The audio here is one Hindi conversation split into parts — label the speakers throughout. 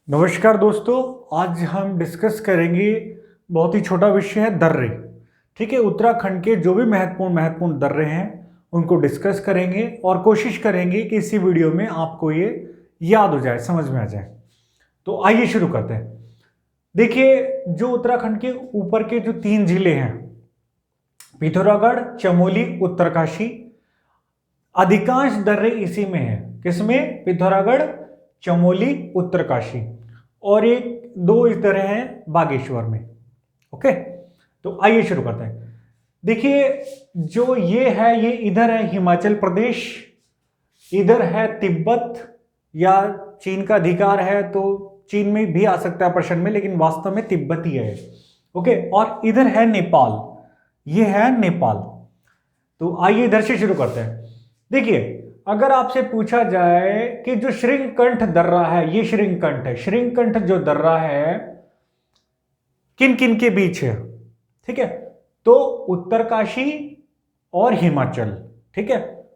Speaker 1: नमस्कार दोस्तों, आज हम डिस्कस करेंगे बहुत ही छोटा विषय है दर्रे। ठीक है, उत्तराखंड के जो भी महत्वपूर्ण दर्रे हैं उनको डिस्कस करेंगे और कोशिश करेंगे कि इसी वीडियो में आपको ये याद हो जाए, समझ में आ जाए। तो आइए शुरू करते हैं। देखिए, जो उत्तराखंड के ऊपर के जो 3 जिले हैं, पिथौरागढ़, चमोली, उत्तरकाशी, अधिकांश दर्रे इसी में है। किसमें? पिथौरागढ़, चमोली, उत्तरकाशी, और एक दो इस तरह हैं बागेश्वर में। ओके, तो आइए शुरू करते हैं। देखिए, जो ये है, ये इधर है हिमाचल प्रदेश, इधर है तिब्बत, या चीन का अधिकार है तो चीन में भी आ सकता है प्रश्न में, लेकिन वास्तव में तिब्बत ही है। ओके, और इधर है नेपाल, ये है नेपाल। तो आइए इधर से शुरू करते हैं। देखिए, अगर आपसे पूछा जाए कि जो श्रृंगकंठ दर्रा है, ये श्रृंगकंठ है, श्रृंगकंठ जो दर्रा है किन किन के बीच है? ठीक है, तो उत्तरकाशी और हिमाचल। ठीक है,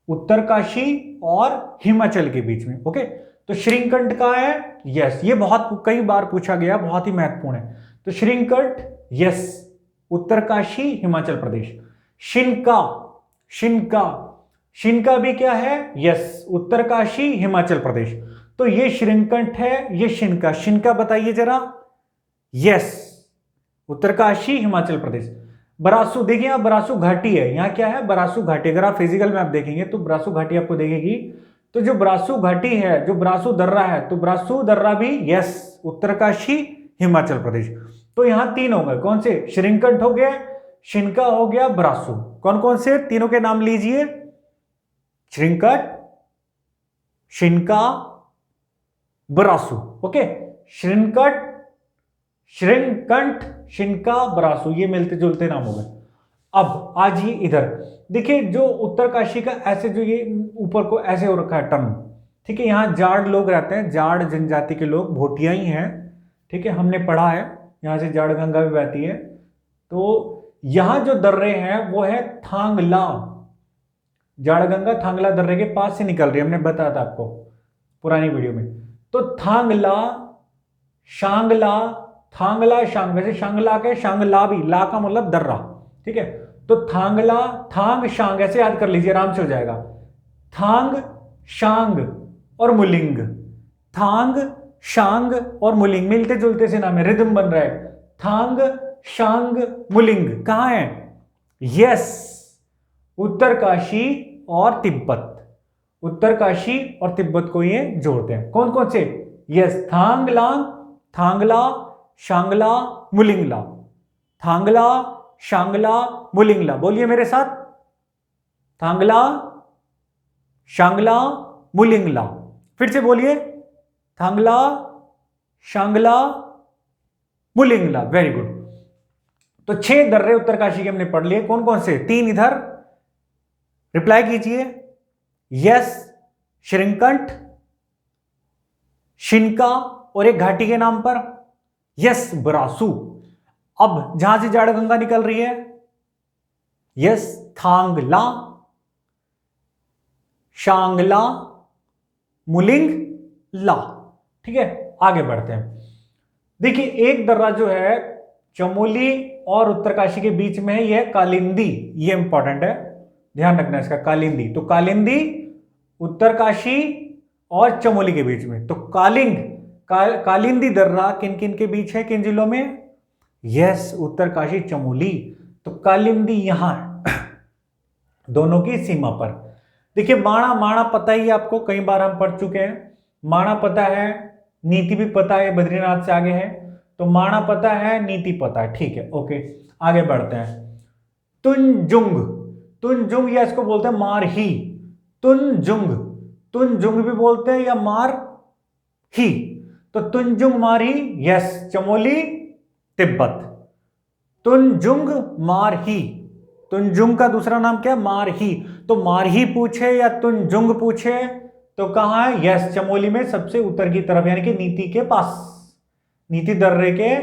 Speaker 1: उत्तरकाशी और हिमाचल के बीच में। ओके, तो श्रृंगकंठ का है, यस, ये बहुत कई बार पूछा गया, बहुत ही महत्वपूर्ण है। तो श्रृंगकंठ, यस, उत्तरकाशी, हिमाचल प्रदेश। शिनका, शिनका, शिनका भी क्या है? यस, उत्तरकाशी, हिमाचल प्रदेश। तो ये श्रृंगकंठ है, ये शिनका। शिनका बताइए जरा। यस, उत्तरकाशी, हिमाचल प्रदेश। बरासु, देखिए यहां बरासु घाटी है, यहां क्या है? बरासु घाटी। अगर आप फिजिकल में आप देखेंगे तो बरासु घाटी आपको देखेगी। तो जो बरासु घाटी है, जो बरासु दर्रा है, तो बरासु दर्रा भी यस, उत्तरकाशी, हिमाचल प्रदेश। तो यहां 3 हो गए। कौन से? श्रृंगकंठ हो गया, शिनका हो गया, बरासु। कौन कौन से? तीनों के नाम लीजिए। श्रृंगकंठ, शिनका, बरासु। ओके, श्रृंगकंठ, श्रृंगकंठ, शिनका, बरासु, ये मिलते जुलते नाम हो गए। अब आजिए इधर। देखिए, जो उत्तरकाशी का ऐसे जो ये ऊपर को ऐसे हो रखा है टर्म, ठीक है, यहां जाड़ लोग रहते हैं, जाड़ जनजाति के लोग, भोटिया ही हैं। ठीक है, हमने पढ़ा है, यहां से जाड़ गंगा भी बहती है। तो यहां जो दर्रे हैं वो है थांगला, जाड़ गंगा थांगला दर्रे के पास से निकल रही है, हमने बताया था आपको पुरानी वीडियो में। तो थांगला, शांगला, थांगला, शांग, वैसे शांगला के शांगला भी, ला का मतलब दर्रा। ठीक है, तो थांगला, थांग, शांग, ऐसे याद कर लीजिए, आराम से हो जाएगा। थांग, शांग और मुलिंग, थांग, शांग और मुलिंग, मिलते जुलते से नाम है, रिदम बन रहा है। थांग, शांग, मुलिंग कहां है? यस, उत्तरकाशी और तिब्बत। उत्तरकाशी और तिब्बत को ये जोड़ते हैं। कौन कौन से? यस, थांगला, थांगला, शांगला, मुलिंगला, थांगला, शांगला, मुलिंगला। बोलिए मेरे साथ, थांगला, शांगला, मुलिंगला। फिर से बोलिए, थांगला, शांगला, मुलिंगला। Very good. तो 6 दर्रे उत्तरकाशी के हमने पढ़ लिए। कौन कौन से? 3 इधर, रिप्लाई कीजिए। यस, श्रृंगकंठ, शिनका, और एक घाटी के नाम पर, यस, बरासु। अब जहां से जाड़ गंगा निकल रही है, यस, थांगला, शांगला, मुलिंगला। ठीक है, आगे बढ़ते हैं। देखिए, एक दर्रा जो है चमोली और उत्तरकाशी के बीच में है, यह कालिंदी, ये इंपॉर्टेंट है, ध्यान रखना इसका, कालिंदी। तो कालिंदी उत्तरकाशी और चमोली के बीच में। तो कालिंदी दर्रा किन किन के बीच है, किन जिलों में? यस, उत्तरकाशी, चमोली। तो कालिंदी यहां है, दोनों की सीमा पर। देखिए, माणा, माणा पता ही आपको, कई बार हम पढ़ चुके हैं। माणा पता है, नीति भी पता है, बद्रीनाथ से आगे है। तो माणा पता है, नीति पता है। ठीक है, ओके, आगे बढ़ते हैं। तुंजुंग, तुंजुंग, या इसको बोलते हैं मार ही, तुंजुंग, तुंजुंग भी बोलते हैं, या मार ही। तो तुंजुंग मारही, यस, चमोली, तिब्बत। तुंजुंग मारही, तुंजुंग का दूसरा नाम क्या? मारही। तो मारही पूछे या तुंजुंग पूछे तो कहां है? यस, चमोली में सबसे उत्तर की तरफ, यानी कि नीति के पास, नीति दर्रे के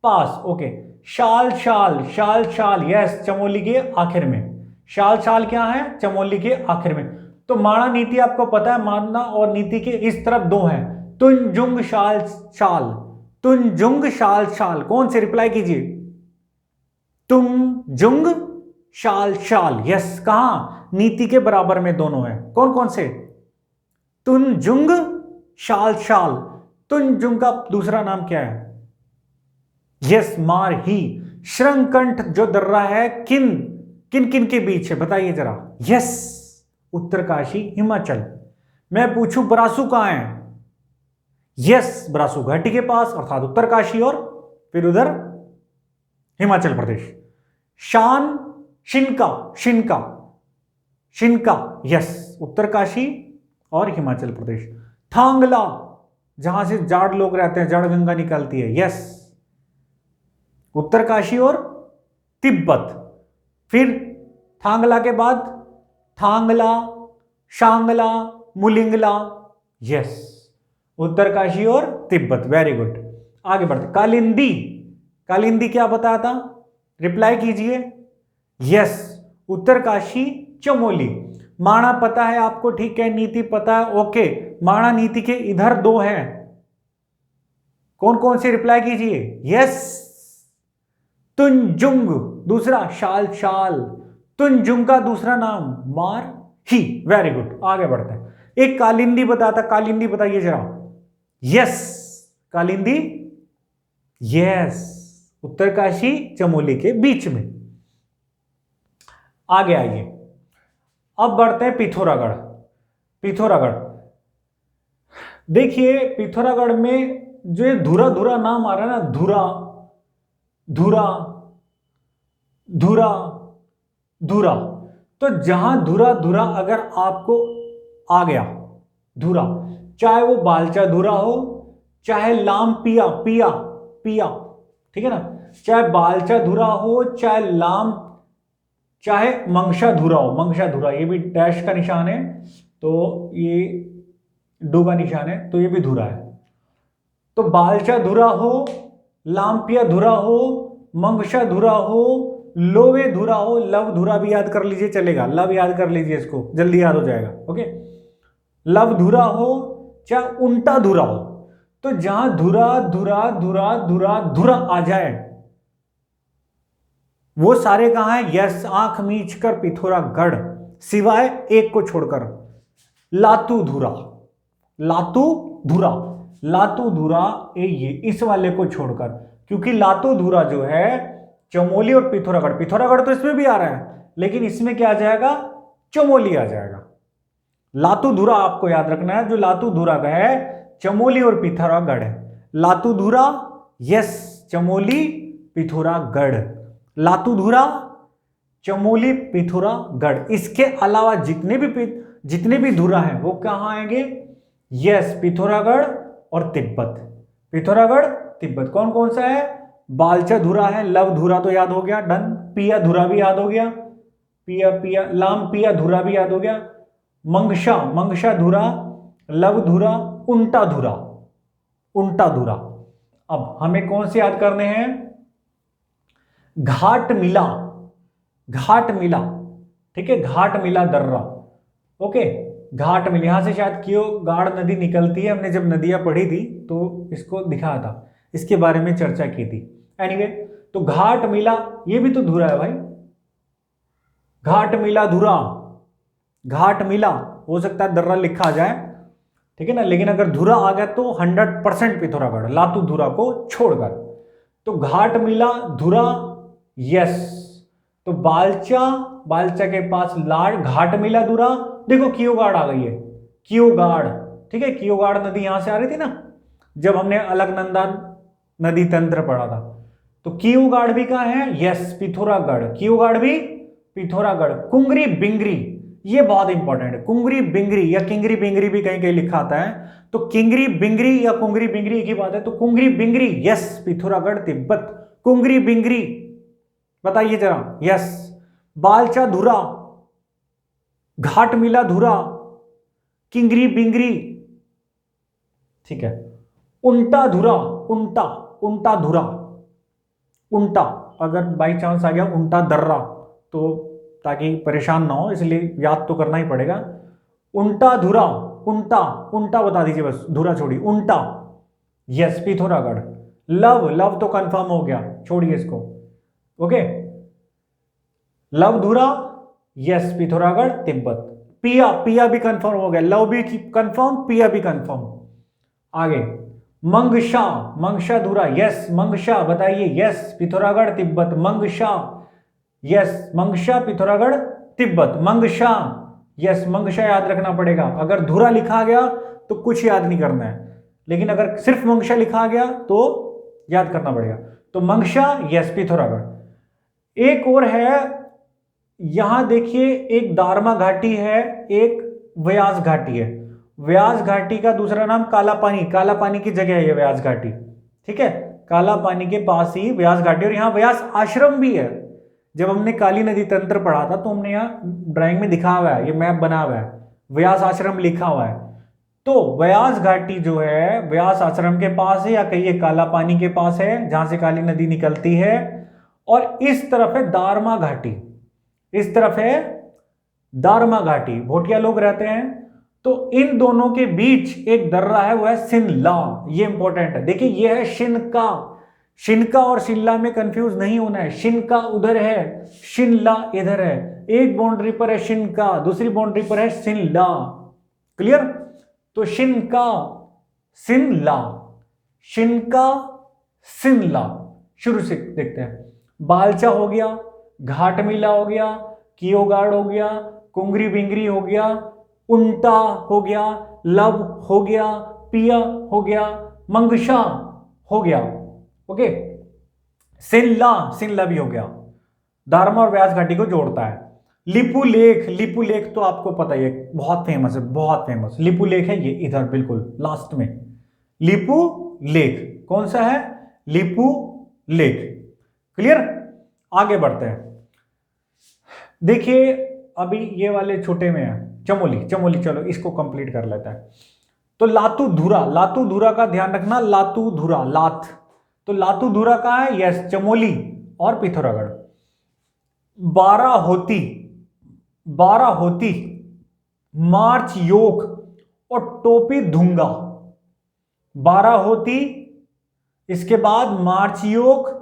Speaker 1: पास। ओके, शाल, शाल, शाल, शाल, यस, चमोली के आखिर में। शाल, शाल क्या है? चमोली के आखिर में। तो माणा नीति आपको पता है, माणा और नीति के इस तरफ दो हैं, तुनजुंग शाल शाल, तुनजुंग शाल शाल, कौन से रिप्लाई कीजिए, तुंगजुंग शाल शाल, यस, कहां, नीति के बराबर में दोनों हैं, कौन कौन से, तुनजुंग शाल शाल, तुनजुंग का दूसरा नाम क्या है, यस, मार ही। श्रृंखंठ जो दर्रा है किन किन किन के बीच है बताइए जरा, यस, उत्तरकाशी हिमाचल। मैं पूछूं ब्रासू कहां है, यस, ब्रासू घाटी के पास, अर्थात उत्तरकाशी और फिर उधर हिमाचल प्रदेश। शान, शिनका, शिनका, शिनका, यस, उत्तरकाशी और हिमाचल प्रदेश। थांगला, जहां से जाड़ लोग रहते हैं, जड़ गंगा निकलती है, यस, उत्तरकाशी और तिब्बत। फिर थांगला के बाद थांगला, शांगला, मुलिंगला, यस, उत्तरकाशी और तिब्बत, वेरी गुड। आगे बढ़ते, कालिंदी, कालिंदी क्या बताया था, रिप्लाई कीजिए, यस, उत्तरकाशी चमोली। माणा पता है आपको, ठीक है, नीति पता है, ओके, माणा नीति के इधर दो हैं, कौन कौन से, रिप्लाई कीजिए, यस, तुनजुंग, दूसरा शाल शाल, तुनजुंग का दूसरा नाम मार ही, वेरी गुड। आगे बढ़ते हैं, एक कालिंदी बताता, कालिंदी बताइए जरा, यस, कालिंदी, यस, उत्तरकाशी चमोली के बीच में। आगे आइए, अब बढ़ते हैं पिथौरागढ़। पिथौरागढ़ देखिए, पिथौरागढ़ में जो ये धुरा धुरा नाम आ रहा है ना, धुरा धुरा धुरा धुरा, तो जहां धुरा धुरा अगर आपको आ गया, धुरा, चाहे वो बालचा धुरा हो, चाहे लाम पिया पिया पिया, ठीक है ना, चाहे बालचा धुरा हो, चाहे लाम, चाहे मंगशा धुरा हो, मंगशा धुरा, ये भी डैश का निशान है, तो ये डू का निशान है, तो ये भी धुरा है। तो बालचा धुरा हो, लामपिया धुरा हो, मंगशा धुरा हो, लोवे धुरा हो, लव धुरा भी याद कर लीजिए, चलेगा, लव याद कर लीजिए, इसको जल्दी याद हो जाएगा, ओके, लव धुरा हो, चाहे उल्टा धुरा हो, तो जहां धुरा धुरा धुरा धुरा धुरा आ जाए वो सारे कहां है, यस, आंख मीच कर पिथौरागढ़, सिवाय एक को छोड़कर, लातू धुरा, लातू धुरा, लातू धुरा, ये इस वाले को छोड़कर, क्योंकि लातू धुरा जो है चमोली और पिथौरागढ़, पिथौरागढ़ तो इसमें भी आ रहा है, लेकिन इसमें क्या आ जाएगा, चमोली आ जाएगा। लातू धुरा आपको याद रखना है, जो लातू धुरा का है चमोली और पिथौरागढ़ है, लातू धुरा, यस, चमोली पिथौरागढ़, लातू धुरा, चमोली पिथौरागढ़। इसके अलावा जितने भी धुरा हैं वो कहां आएंगे, यस, पिथौरागढ़ और तिब्बत, पिथौरागढ़ तिब्बत। कौन कौन सा है, बालचा धुरा है, लव धुरा तो याद हो गया, डन, पिया धुरा भी याद हो गया, पिया पिया, लाम पिया धुरा भी याद हो गया, मंगशा, मंगशा धुरा, लव धुरा, उल्टा धुरा, उल्टा धुरा। अब हमें कौन से याद करने हैं, घाट मिला, घाट मिला, ठीक है, घाट मिला दर्रा, ओके, घाट मिला, यहां से शायद क्यों गाड़ नदी निकलती है, हमने जब नदियां पढ़ी थी तो इसको दिखाया था, इसके बारे में चर्चा की थी। एनीवे, तो घाट मिला, ये भी तो धुरा है भाई, घाट मिला धुरा, घाट मिला, हो सकता है दर्रा लिखा जाए, ठीक है ना, लेकिन अगर धुरा आ गया तो 100% पिथौरागढ़, लातू धुरा को छोड़कर। तो घाट मिला धुरा, यस, तो बालचा, बालचा के पास लाड़, घाट मिला धुरा, देखो कियोगाड़ आ गई है, कियोगाड़, ठीक है, कियोगाड़ नदी यहां से आ रही थी ना जब हमने अलकनंदा नदी तंत्र पढ़ा था, तो कियोगाड़ भी कहां है, यस, पिथौरागढ़, कियोगाड़ भी पिथौरागढ़। कुंगरी बिंगरी, ये बहुत इंपॉर्टेंट है, कुंगरी बिंगरी या किंगरी बिंगरी भी कहीं कहीं लिखा आता है, तो किंगरी बिंगरी या कुंगरी बिंगरी एक ही बात है, तो कुंगरी बिंगरी, यस, पिथौरागढ़ तिब्बत, कुंगरी बिंगरी बताइए जरा, यस, बालचा धुरा, घाट मिला धुरा, किंगरी बिंगरी, ठीक है, उल्टा धुरा, उल्टा, उल्टा धुरा, उल्टा, अगर बाई चांस आ गया उल्टा दर्रा तो ताकि परेशान ना हो, इसलिए याद तो करना ही पड़ेगा, उल्टा धुरा, उल्टा, उल्टा बता दीजिए बस, धुरा छोड़िए, उल्टा, यस पिथौरागढ़। लव, लव तो कंफर्म हो गया, छोड़िए इसको, ओके। लव धुरा, यस पिथौरागढ़ तिब्बत। पिया, पिया भी कंफर्म हो गया, लव भी कंफर्म, पिया भी कंफर्म। आगे मंगशा, मंगशा धुरा, यस मंगशा बताइए, yes Pithoragarh Tibet, Mangsha, yes Mangsha Pithoragarh Tibet, Mangsha, yes Mangsha याद रखना पड़ेगा। अगर धुरा लिखा गया तो कुछ याद नहीं करना है, लेकिन अगर सिर्फ मंगशा लिखा गया तो याद करना पड़ेगा। तो मंगशा, यस पिथौरागढ़। एक और है, यहां देखिए, एक दारमा घाटी है, एक व्यास घाटी है। व्यास घाटी का दूसरा नाम काला पानी, काला पानी की जगह है ये व्यास घाटी, ठीक है, काला पानी के पास ही व्यास घाटी। और यहाँ व्यास आश्रम भी है। जब हमने काली नदी तंत्र पढ़ा था तो हमने यहाँ ड्राइंग में दिखा हुआ है, ये मैप बना हुआ है, व्यास आश्रम लिखा हुआ है। तो व्यास घाटी जो है व्यास आश्रम के पास है, या कहिए काला पानी के पास है, जहां से काली नदी निकलती है। और इस तरफ है दारमा घाटी, इस तरफ है दारमा घाटी, भोटिया लोग रहते हैं। तो इन दोनों के बीच एक दर्रा है, वो है सिनला, ये इंपॉर्टेंट है। देखिए ये है शिनका, शिनका और शिनला में कंफ्यूज नहीं होना है। शिनका उधर है, शिनला इधर है, एक बाउंड्री पर है शिनका, दूसरी बाउंड्री पर है शिनला, क्लियर। तो शिनका शिनला, शिनका शिनला, शुरू से देखते हैं। बालचा हो गया, घाटमिला हो गया, कियोगाड़ हो गया, कुंगरी बिंगरी हो गया, उल्टा हो गया, लव हो गया, पिया हो गया, मंगशा हो गया, ओके। सिनला, सिनला भी हो गया, दारमा और व्यास घाटी को जोड़ता है। लिपू लेक, लिपू लेक तो आपको पता ही है, बहुत फेमस है, बहुत फेमस। लिपू लेक है ये इधर बिल्कुल लास्ट में, लिपू लेक कौन सा है, लिपू लेक, क्लियर। आगे बढ़ते हैं, देखिए अभी ये वाले छोटे में है चमोली, चमोली चलो इसको कंप्लीट कर लेता है। तो लातू धुरा, लातू धुरा का ध्यान रखना, लातू धुरा, लात, तो लातू धुरा कहां है, यस चमोली और पिथौरागढ़। बाराहोती, बाराहोती, मार्च योक और टोपी धुंगा, बाराहोती, इसके बाद मार्च योक,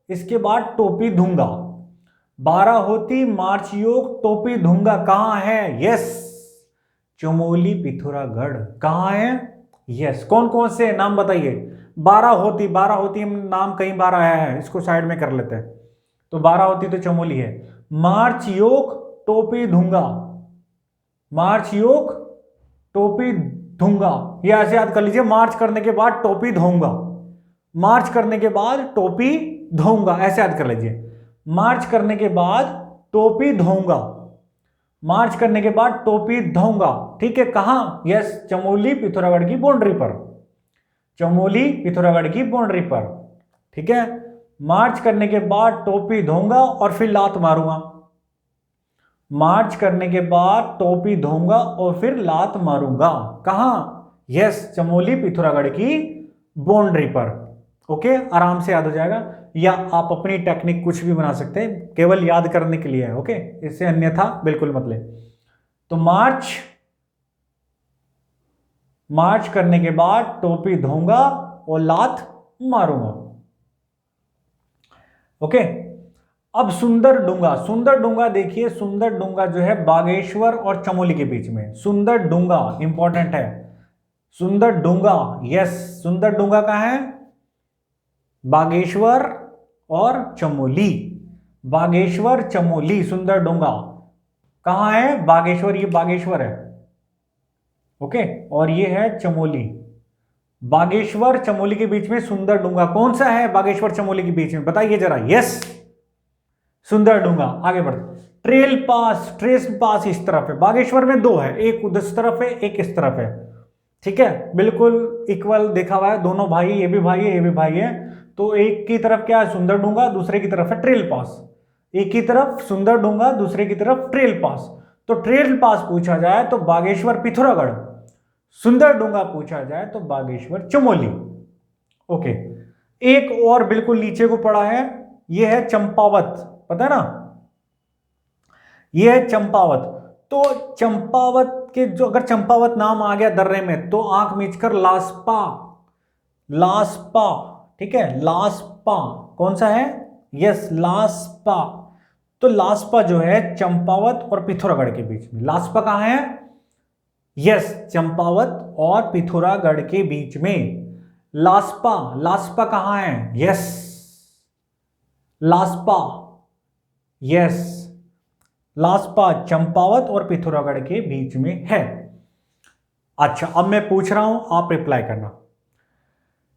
Speaker 1: इसके बाद टोपी धुंगा। बाराहोती, मार्च योक, टोपी धुंगा कहां है, यस चमोली पिथौरागढ़, कहां है, यस। कौन कौन से नाम बताइए, बाराहोती, बाराहोती नाम कई बार आया है, इसको साइड में कर लेते हैं। तो बाराहोती तो चमोली है। मार्च योक, टोपी धुंगा, मार्च योक, टोपी धुंगा, ये ऐसे याद कर लीजिए, मार्च करने के बाद टोपी धोऊंगा, मार्च करने के बाद टोपी धोऊंगा, ऐसे याद कर लीजिए। मार्च करने के बाद टोपी धोऊंगा, मार्च करने के बाद टोपी धोऊंगा, ठीक है। कहां, यस चमोली पिथौरागढ़ की बाउंड्री पर, चमोली पिथौरागढ़ की बाउंड्री पर, ठीक है। मार्च करने के बाद टोपी धोऊंगा और फिर लात मारूंगा, मार्च करने के बाद टोपी धोऊंगा और फिर लात मारूंगा, कहां, यस चमोली पिथौरागढ़ की बाउंड्री पर, ओके। आराम से याद हो जाएगा, या आप अपनी टेक्निक कुछ भी बना सकते हैं, केवल याद करने के लिए है, ओके। इससे अन्यथा बिल्कुल मत ले। तो मार्च, मार्च करने के बाद टोपी धोऊंगा और लात मारूंगा, ओके। अब सुंदर डूंगा, सुंदर डूंगा देखिए, सुंदर डूंगा जो है बागेश्वर और चमोली के बीच में, सुंदर डूंगा इंपॉर्टेंट है, सुंदर डूंगा, यस सुंदर डूंगा कहां है, बागेश्वर और चमोली, बागेश्वर चमोली, सुंदर डूंगा कहां है, बागेश्वर, ये बागेश्वर है, ओके, और ये है चमोली। बागेश्वर चमोली के बीच में सुंदर डूंगा कौन सा है, बागेश्वर चमोली के बीच में बताइए जरा, यस सुंदर डूंगा। आगे बढ़ते, ट्रेल पास, ट्रेस पास इस तरफ है, बागेश्वर में दो है, एक उधर तरफ है, एक इस तरफ है, ठीक है, बिल्कुल इक्वल देखा हुआ है, दोनों भाई, ये भी भाई है, ये भी भाई है। तो एक की तरफ क्या है सुंदर डूंगा, दूसरे की तरफ है ट्रेल पास, एक की तरफ सुंदर डूंगा, दूसरे की तरफ ट्रेल पास। तो ट्रेल पास पूछा जाए तो बागेश्वर पिथौरागढ़, सुंदर डूंगा पूछा जाए तो बागेश्वर चमोली, ओके। एक और बिल्कुल नीचे को पड़ा है, यह है चंपावत, पता है ना, यह है चंपावत। तो चंपावत के जो अगर चंपावत नाम आ गया दर्रे में तो आंख मीचकर लास्पा, लास्पा, ठीक है, लास्पा कौन सा है, यस लास्पा। तो लास्पा जो है चंपावत और पिथौरागढ़ के बीच में, लास्पा कहां है, यस चंपावत और पिथौरागढ़ के बीच में। लास्पा, लास्पा कहां है, यस लास्पा, यस लास्पा चंपावत और पिथौरागढ़ के बीच में है। अच्छा अब मैं पूछ रहा हूं, आप रिप्लाई करना।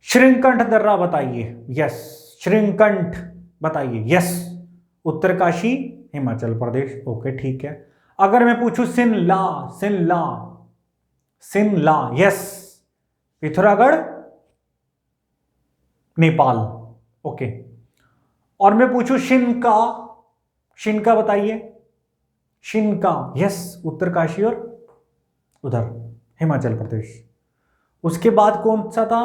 Speaker 1: श्रीकंठ दर्रा बताइए, यस श्रीकंठ बताइए, यस उत्तरकाशी हिमाचल प्रदेश, ओके ठीक है। अगर मैं पूछूं शिमला, शिमला, शिमला, यस पिथौरागढ़ नेपाल, ओके। और मैं पूछूं शिनका, शिनका बताइए, शिनका, यस उत्तरकाशी और उधर हिमाचल प्रदेश। उसके बाद कौन सा था,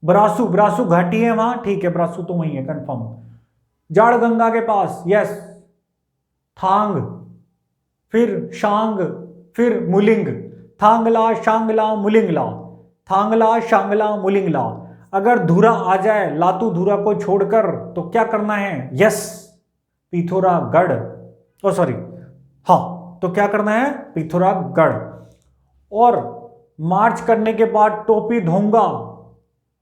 Speaker 1: ब्रासू, ब्रासू घाटी है वहां, ठीक है ब्रासू तो वही है कंफर्म। जाड़ गंगा के पास, यस थांग, फिर शांग, फिर मुलिंग, थांगला शांगला मुलिंगला, थांगला शांगला मुलिंगला। अगर धुरा आ जाए लातू धुरा को छोड़कर तो क्या करना है, यस पिथौरागढ़, ओ सॉरी हाँ तो क्या करना है पिथौरागढ़। और मार्च करने के बाद टोपी धोऊंगा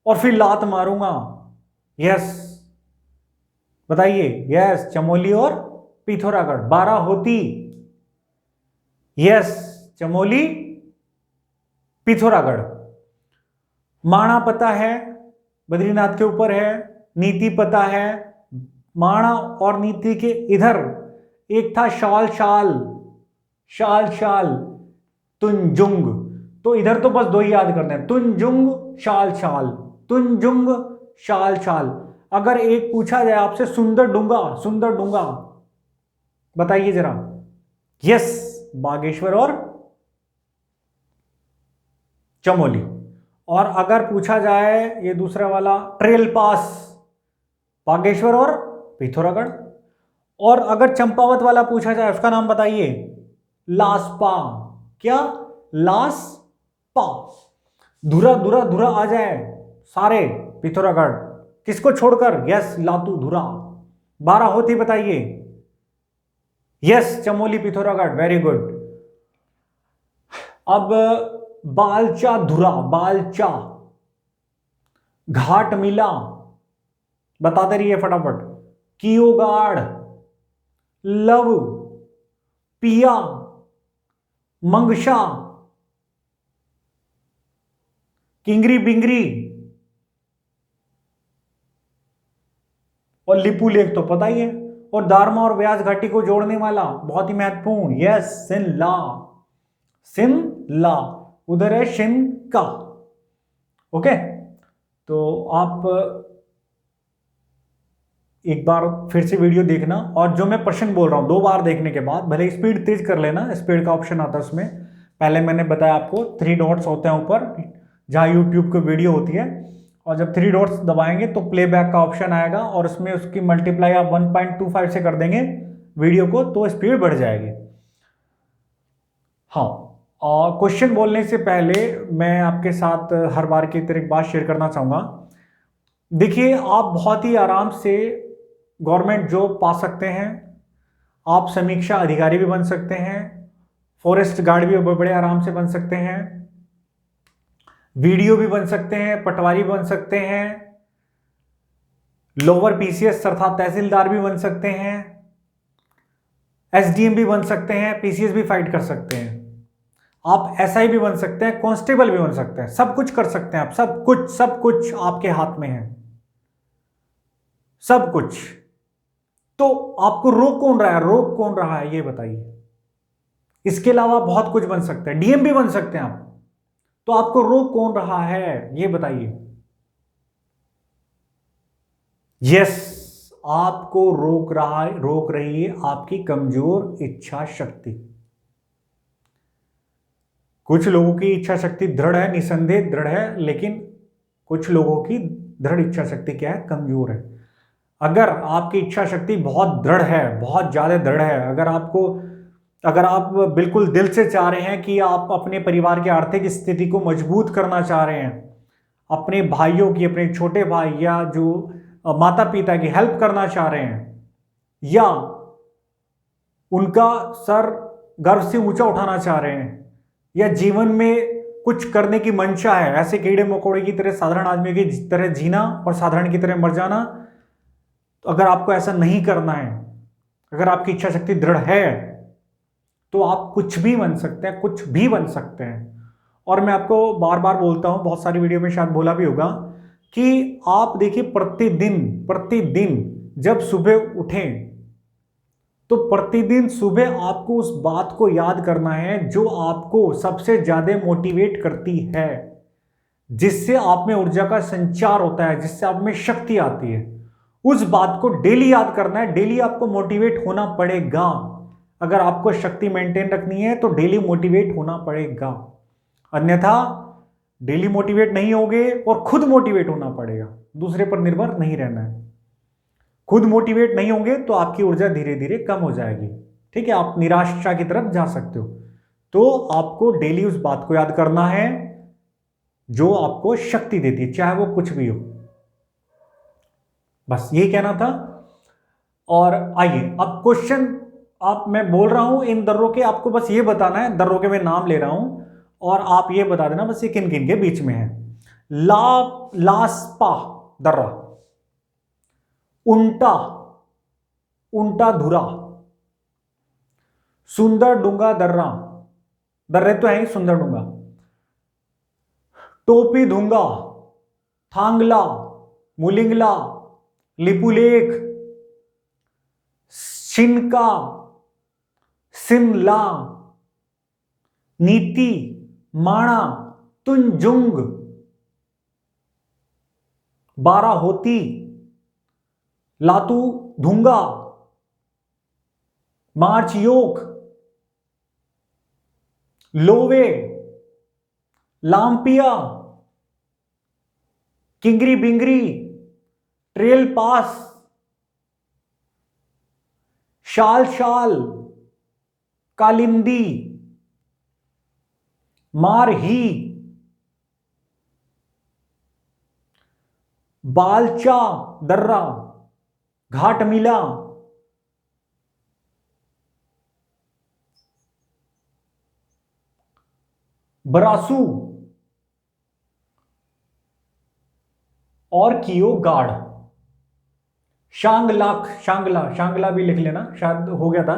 Speaker 1: और फिर लात मारूंगा, यस बताइए, यस चमोली और पिथौरागढ़, 12 होती, यस चमोली पिथौरागढ़। माणा पता है बद्रीनाथ के ऊपर है, नीति पता है, माणा और नीति के इधर एक था शाल शाल, शाल शाल तुंजुंग, तो इधर तो बस दो ही याद करने हैं, तुंजुंग शाल शाल, तुंजुंग शाल शाल। अगर एक पूछा जाए आपसे सुंदर डूंगा, सुंदर डूंगा बताइए जरा, यस बागेश्वर और चमोली। और अगर पूछा जाए ये दूसरा वाला ट्रेल पास, बागेश्वर और पिथौरागढ़। और अगर चंपावत वाला पूछा जाए उसका नाम बताइए, लास्पा, क्या लास्पा। धुरा धुरा धुरा आ जाए सारे पिथौरागढ़, किसको छोड़कर, यस लातू धुरा। 12 होती बताइए, yes Chamoli Pithoragarh, very good. अब बालचा धुरा, बालचा, घाट मिला बताते रहिए फटाफट, कियोगाड़, लव, पिया, मंगशा, किंगरी बिंगरी और लिपू लेक तो पता ही है। और दारमा और व्यास घाटी को जोड़ने वाला बहुत ही महत्वपूर्ण, यस शिमला, शिमला उधर है शिमका, ओके। तो आप एक बार फिर से वीडियो देखना, और जो मैं प्रश्न बोल रहा हूं 2 बार देखने के बाद, भले स्पीड तेज कर लेना, स्पीड का ऑप्शन आता है उसमें। पहले मैंने बताया आपको 3 डॉट्स होते हैं ऊपर जहां यूट्यूब की वीडियो होती है, और जब 3 डॉट्स दबाएंगे तो प्लेबैक का ऑप्शन आएगा, और उसमें उसकी मल्टीप्लाई आप 1.25 से कर देंगे वीडियो को तो स्पीड बढ़ जाएगी। हाँ, और क्वेश्चन बोलने से पहले मैं आपके साथ हर बार की तरह एक बात शेयर करना चाहूँगा। देखिए, आप बहुत ही आराम से गवर्नमेंट जॉब पा सकते हैं, आप समीक्षा अधिकारी भी बन सकते हैं, फॉरेस्ट गार्ड भी बड़े आराम से बन सकते हैं, वीडियो भी बन सकते हैं, पटवारी बन सकते हैं, लोअर पीसीएस अर्थात तहसीलदार भी बन सकते हैं, एसडीएम भी बन सकते हैं, पीसीएस भी फाइट कर सकते हैं, आप एसआई भी बन सकते हैं, कांस्टेबल भी बन सकते हैं, सब कुछ कर सकते हैं आप, सब कुछ आपके हाथ में है, सब कुछ। तो आपको रोक कौन रहा है, रोक कौन रहा है ये बताइए। इसके अलावा बहुत कुछ बन सकते हैं, डीएम भी बन सकते हैं आप, तो आपको रोक कौन रहा है ये बताइए। यस, आपको रोक रही है आपकी कमजोर इच्छा शक्ति। कुछ लोगों की इच्छा शक्ति दृढ़ है, निसंदेह दृढ़ है, लेकिन कुछ लोगों की दृढ़ इच्छा शक्ति क्या है, कमजोर है। अगर आपकी इच्छा शक्ति बहुत दृढ़ है, बहुत ज्यादा दृढ़ है, अगर आपको अगर आप बिल्कुल दिल से चाह रहे हैं कि आप अपने परिवार की आर्थिक स्थिति को मजबूत करना चाह रहे हैं, अपने भाइयों की, अपने छोटे भाई या जो माता पिता की हेल्प करना चाह रहे हैं, या उनका सर गर्व से ऊंचा उठाना चाह रहे हैं, या जीवन में कुछ करने की मंशा है, ऐसे कीड़े मकोड़े की तरह साधारण आदमी की तरह जीना और साधारण की तरह मर जाना, तो अगर आपको ऐसा नहीं करना है, अगर आपकी इच्छा शक्ति दृढ़ है, तो आप कुछ भी बन सकते हैं, कुछ भी बन सकते हैं। और मैं आपको बार बार बोलता हूं, बहुत सारी वीडियो में शायद बोला भी होगा, कि आप देखिए प्रतिदिन जब सुबह उठें तो प्रतिदिन सुबह आपको उस बात को याद करना है जो आपको सबसे ज्यादा मोटिवेट करती है, जिससे आप में ऊर्जा का संचार होता है, जिससे आप में शक्ति आती है। उस बात को डेली याद करना है, डेली आपको मोटिवेट होना पड़ेगा। अगर आपको शक्ति मेंटेन रखनी है तो डेली मोटिवेट होना पड़ेगा, अन्यथा डेली मोटिवेट नहीं होगे और खुद मोटिवेट होना पड़ेगा, दूसरे पर निर्भर नहीं रहना है। खुद मोटिवेट नहीं होंगे तो आपकी ऊर्जा धीरे धीरे कम हो जाएगी, ठीक है, आप निराशा की तरफ जा सकते हो। तो आपको डेली उस बात को याद करना है जो आपको शक्ति देती है, चाहे वो कुछ भी हो। बस यही कहना था। और आइए अब क्वेश्चन आप मैं बोल रहा हूं इन दर्रों के, आपको बस ये बताना है, दर्रों के मैं नाम ले रहा हूं और आप ये बता देना बस ये किन किन के बीच में है। लास्पा दर्रा, उंटा धुरा, सुंदर डूंगा दर्रा, दर्रे तो है ही सुंदर डूंगा, टोपी धूंगा, थांगला, मुलिंगला, लिपुलेख, शिनका, सिमला, नीति, माणा, तुंजुंग, बाराहोती, लातू धूंगा, मार्च योक, लोवे, लांपिया, किंगरी बिंगरी, ट्रेल पास, शाल, कालिंदी, मारही, बालचा दर्रा, घाट मिला, बरासू और कियो गाढ़, शांगला भी लिख लेना, शायद हो गया था।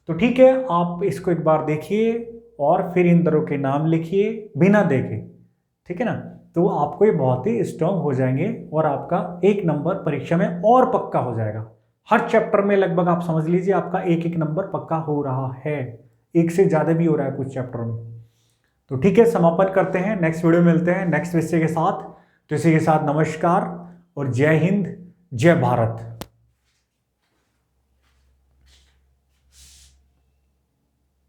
Speaker 1: तो ठीक है, आप इसको एक बार देखिए और फिर इन दरों के नाम लिखिए बिना देखे, ठीक है ना। तो आपको ये बहुत ही स्ट्रांग हो जाएंगे और आपका 1 नंबर परीक्षा में और पक्का हो जाएगा। हर चैप्टर में लगभग आप समझ लीजिए आपका 1 नंबर पक्का हो रहा है, 1 से ज्यादा भी हो रहा है कुछ चैप्टरों में। तो ठीक है, समापन करते हैं, नेक्स्ट वीडियो मिलते हैं नेक्स्ट विषय के साथ। तो इसी के साथ नमस्कार और जय हिंद, जय भारत।